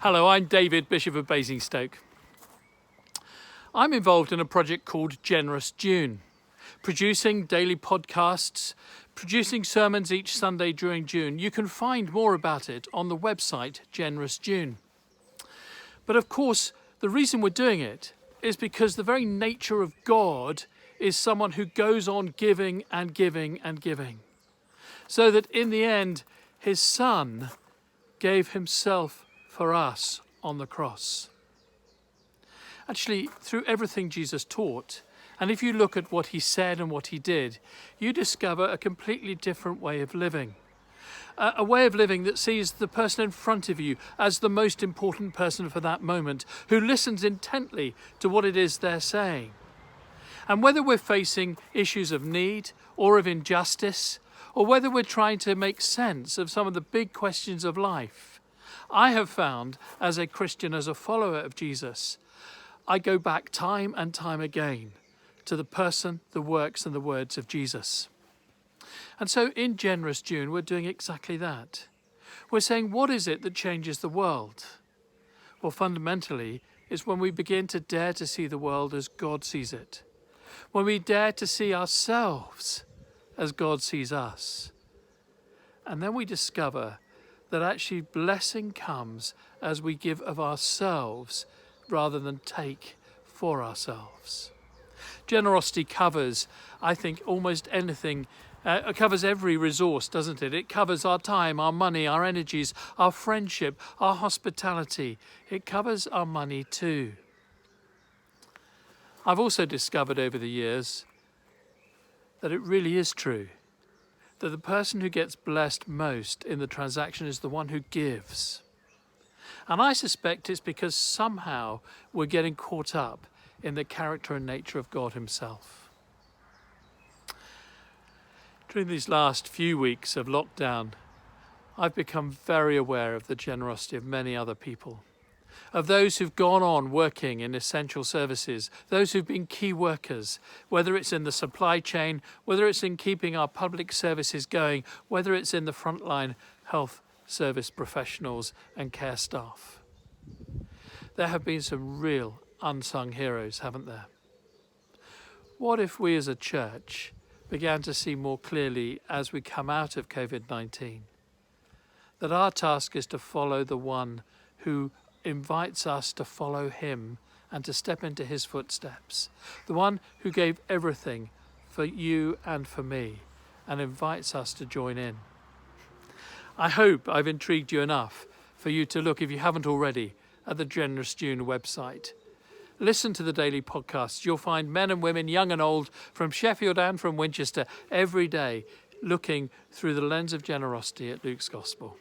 Hello, I'm David, Bishop of Basingstoke. I'm involved in a project called Generous June, producing daily podcasts, producing sermons each Sunday during June. You can find more about it on the website Generous June. But of course, the reason we're doing it is because the very nature of God is someone who goes on giving and giving and giving. So that in the end, his Son gave himself for us on the cross. Actually, through everything Jesus taught, and if you look at what he said and what he did, you discover a completely different way of living. A way of living that sees the person in front of you as the most important person for that moment, who listens intently to what it is they're saying. And whether we're facing issues of need or of injustice, or whether we're trying to make sense of some of the big questions of life, I have found as a Christian, as a follower of Jesus, I go back time and time again to the person, the works and the words of Jesus. And so in Generous June, we're doing exactly that. We're saying, what is it that changes the world? Well, fundamentally, it's when we begin to dare to see the world as God sees it. When we dare to see ourselves as God sees us. And then we discover that actually blessing comes as we give of ourselves rather than take for ourselves. Generosity covers, I think, almost anything. It covers every resource, doesn't it? It covers our time, our money, our energies, our friendship, our hospitality. It covers our money too. I've also discovered over the years that it really is true that the person who gets blessed most in the transaction is the one who gives. And I suspect it's because somehow we're getting caught up in the character and nature of God himself. During these last few weeks of lockdown, I've become very aware of the generosity of many other people, of those who've gone on working in essential services, those who've been key workers, whether it's in the supply chain, whether it's in keeping our public services going, whether it's in the frontline health service professionals and care staff. There have been some real unsung heroes, haven't there? What if we as a church began to see more clearly as we come out of COVID-19 that our task is to follow the one who invites us to follow him and to step into his footsteps, the one who gave everything for you and for me and invites us to join in. I hope I've intrigued you enough for you to look, if you haven't already, at the Generous June website. Listen to the daily podcasts. You'll find men and women, young and old, from Sheffield and from Winchester, every day looking through the lens of generosity at Luke's Gospel.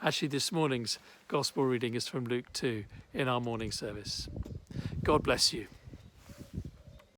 Actually, this morning's Gospel reading is from Luke 2 in our morning service. God bless you.